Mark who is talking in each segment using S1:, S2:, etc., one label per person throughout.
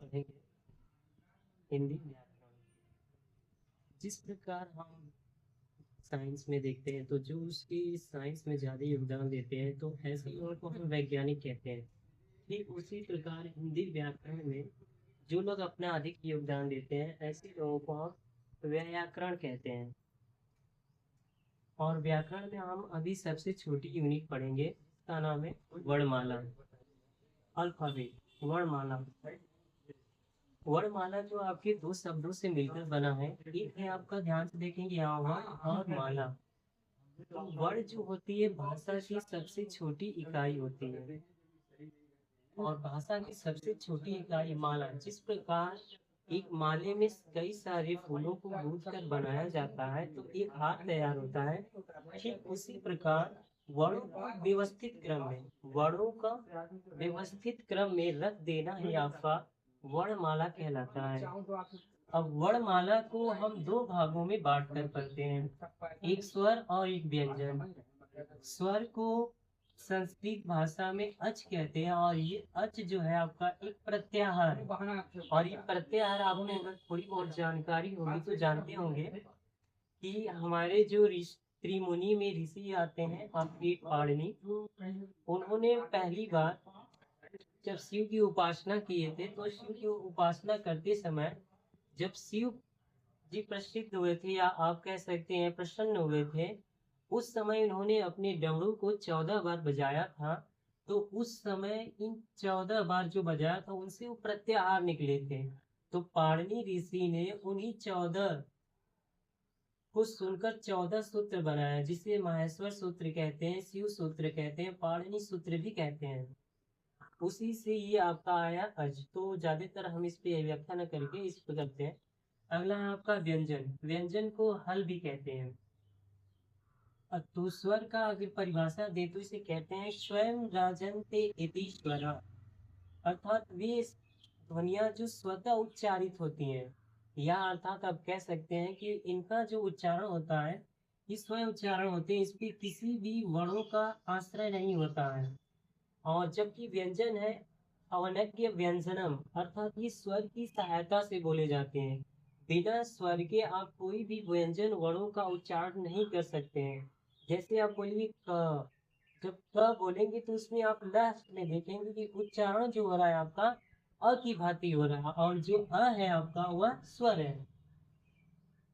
S1: पढ़ेंगे हिंदी व्याकरण। जिस प्रकार हम साइंस में देखते हैं तो जो उसकी साइंस में ज़्यादा योगदान देते हैं तो ऐसे लोगों को हम वैज्ञानिक कहते हैं। ठीक उसी प्रकार हिंदी व्याकरण में जो लोग अपना अधिक योगदान देते हैं ऐसे लोगों को हम व्याकरण कहते हैं। और व्याकरण में हम अभी सबसे छोटी यूनिट पढ़ेंगे, इसका नाम है वर्णमाला। अल्फाबेट वर्णमाला। वर्णमाला जो आपके दो शब्दों से मिलकर बना है। एक है आपका, ध्यान से देखेंगे यहाँ वर्ण और माला। तो वर्ण जो होती है भाषा की सबसे छोटी इकाई होती है और भाषा की सबसे छोटी इकाई माला। जिस प्रकार एक माले में कई सारे फूलों को गूंथ कर बनाया जाता है तो एक हार तैयार होता है, ठीक उसी प्रकार वर्णों को व्यवस्थित क्रम में, वर्णों का व्यवस्थित क्रम में रख देना ही आपका वर्णमाला कहलाता है। अब वर्णमाला को हम दो भागों में बांट कर पढ़ते हैं, एक स्वर और एक व्यंजन। स्वर को संस्कृत भाषा में अच कहते हैं और ये अच जो है आपका एक प्रत्याहार है। और ये प्रत्याहार आपको अगर थोड़ी बहुत जानकारी होगी तो जानते होंगे कि हमारे जो त्रिमुनि में ऋषि आते हैं आपके पाणिनि, उन्होंने पहली बार जब शिव की उपासना किए थे तो शिव की उपासना करते समय जब शिव जी प्रसिद्ध हुए थे या आप कह सकते हैं प्रसन्न हुए थे, उस समय इन्होंने अपने डमरू को 14 बार बजाया था। तो उस समय इन 14 बार जो बजाया था उनसे वो प्रत्याहार निकले थे। तो पाणिनि ऋषि ने उन्हीं 14 को सुनकर 14 सूत्र बनाया, जिसे माहेश्वर सूत्र कहते हैं, शिव सूत्र कहते हैं, पाणिनि सूत्र भी कहते हैं। उसी से ये आपका आया अज। तो ज्यादातर हम इस पे व्याख्या न करके इस पे करते हैं। अगला है आपका व्यंजन। व्यंजन को हल भी कहते हैं। तो स्वर का अगर परिभाषा दे तो इसे कहते हैं स्वयं राजन्ते इति स्वरा, अर्थात वे ध्वनियां जो स्वतः उच्चारित होती हैं, या अर्थात आप कह सकते हैं कि इनका जो उच्चारण होता है ये स्वयं उच्चारण होते हैं, इस पे किसी भी वर्णों का आश्रय नहीं होता है। और जबकि व्यंजन है अवनज्ञ व्यंजनम, अर्थात ये स्वर की सहायता से बोले जाते हैं। बिना स्वर के आप कोई भी व्यंजन वर्णों का उच्चारण नहीं कर सकते हैं। जैसे आप बोलिए क, जब क बोलेंगे तो उसमें आप लास्ट में देखेंगे कि उच्चारण जो हो रहा है आपका अ की भांति हो रहा है और जो अ है आपका वह स्वर है।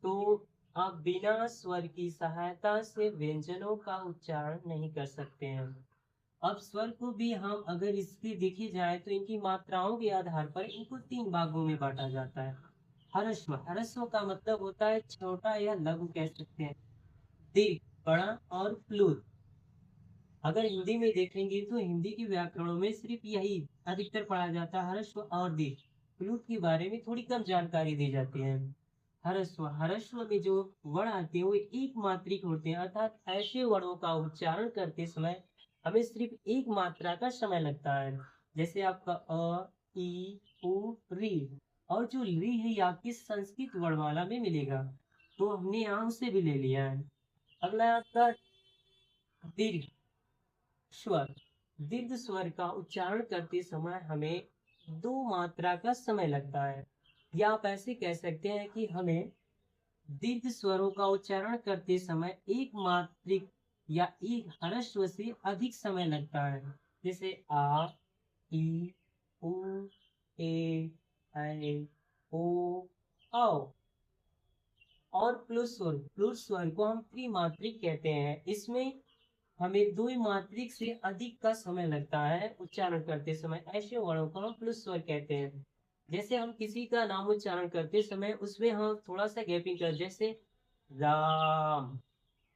S1: तो आप बिना स्वर की सहायता से व्यंजनों का उच्चारण नहीं कर सकते हैं। अब स्वर को भी हम अगर इसकी देखी जाए तो इनकी मात्राओं के आधार पर इनको 3 भागों में बांटा जाता है। ह्रस्व, ह्रस्व का मतलब होता है छोटा या लघु कह सकते हैं, दीर्घ बड़ा और प्लुत। अगर हिंदी में देखेंगे तो हिंदी के व्याकरणों में सिर्फ यही अधिकतर पढ़ा जाता है, ह्रस्व और दीर्घ। प्लुत के बारे में थोड़ी कम जानकारी दी जाती है। ह्रस्व, ह्रस्व में जो वर्ण आते हैं वो एक मात्रिक होते हैं, अर्थात ऐसे वर्णों का उच्चारण करते समय हमें सिर्फ एक मात्रा का समय लगता है। जैसे आपका अ, ई, उ, री। और जो री है ये आपकी संस्कृत वर्णमाला में मिलेगा, तो हमने यहाँ उसे भी ले लिया है। अगला है आपका दीर्घ स्वर। दीर्घ स्वर का उच्चारण करते समय हमें 2 मात्रा का समय लगता है, या आप ऐसे कह सकते हैं कि हमें दीर्घ स्वरों का उच्चारण करते समय एक मात्रिक या एक ह्रस्व से अधिक समय लगता है। जैसे आ, ई, उ, ए, ओ, औ। और प्लुत स्वर को हम त्रिमात्रिक कहते हैं। इसमें हमें 2 मात्रिक से अधिक का समय लगता है उच्चारण करते समय। ऐसे वर्णों को हम प्लुत स्वर कहते हैं। जैसे हम किसी का नाम उच्चारण करते समय उसमें हम थोड़ा सा गैपिंग कर, जैसे राम,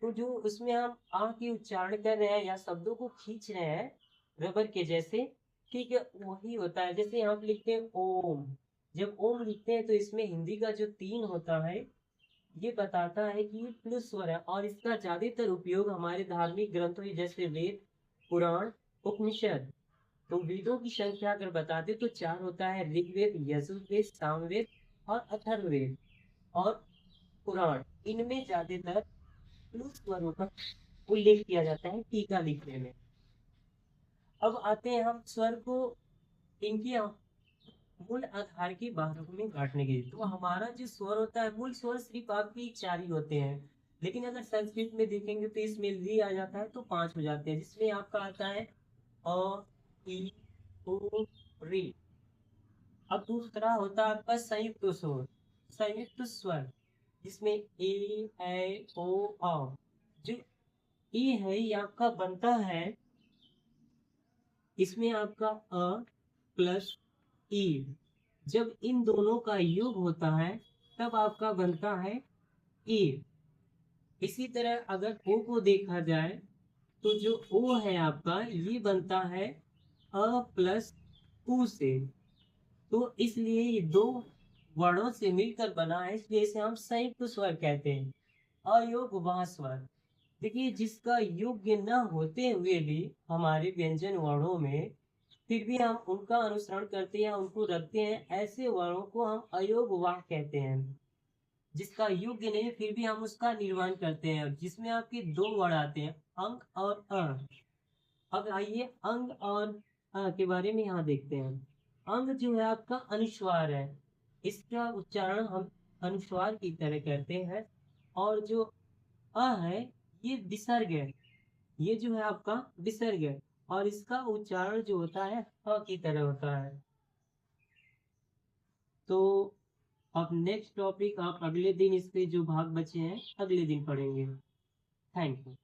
S1: तो जो उसमें हम आ की उच्चारण कर रहे हैं या शब्दों को खींच रहे हैं रबर के जैसे, ठीक है, वही होता है। जैसे यहाँ पे लिखते हैं ओम, जब ओम लिखते हैं तो इसमें हिंदी का जो 3 होता है ये बताता है कि ये प्लस स्वर है। और इसका ज्यादातर उपयोग हमारे धार्मिक ग्रंथों जैसे वेद, पुराण, उपनिषद। तो वेदों की संख्या अगर बताते तो 4 होता है, ऋग्वेद, यजुर्वेद, सामवेद और अथर्ववेद। और पुराण, इनमें ज्यादातर प्लस स्वरों का उल्लेख किया जाता है टीका लिखने में। अब आते हैं हम स्वर को इनकी मूल आधार के भागों में बांटने के लिए। तो हमारा जो स्वर होता है, मूल स्वर सिर्फ आपके 4 ही होते हैं, लेकिन अगर संस्कृत में देखेंगे तो इसमें री आ जाता है तो 5 हो जाते हैं, जिसमें आपका आता है अ, ई, उ, री। अब दूसरा होता है आपका संयुक्त स्वर, संयुक्त स्वर, जिसमें ए ओ औ। जो ए है ये आपका बनता है, इसमें आपका अ प्लस ई, जब इन दोनों का योग होता है तब आपका बनता है ए। इसी तरह अगर ओ को देखा जाए तो जो ओ है आपका ये बनता है अ प्लस उ से। तो इसलिए ये दो वर्णों से मिलकर बना है, इसलिए इसे हम संयुक्त स्वर कहते हैं, अयोग वह स्वर। देखिए, जिसका योग्य न होते हुए भी हमारे व्यंजन वर्णों में फिर भी हम उनका अनुसरण करते हैं, उनको रखते हैं, ऐसे वर्णों को हम अयोग वाह कहते हैं। जिसका योग्य नहीं फिर भी हम उसका निर्माण करते हैं, जिसमें आपके दो वर्ण आते हैं, अंग और अ। अब आइए अंग और अ के बारे में यहाँ देखते हैं। अंग जो है आपका अनुस्वार है, इसका उच्चारण हम अनुस्वार की तरह करते हैं। और जो अ है ये विसर्ग है, ये जो है आपका विसर्ग है, और इसका उच्चारण जो होता है अ की तरह होता है। तो अब नेक्स्ट टॉपिक आप अगले दिन, इस पे जो भाग बचे हैं अगले दिन पढ़ेंगे। Thank you.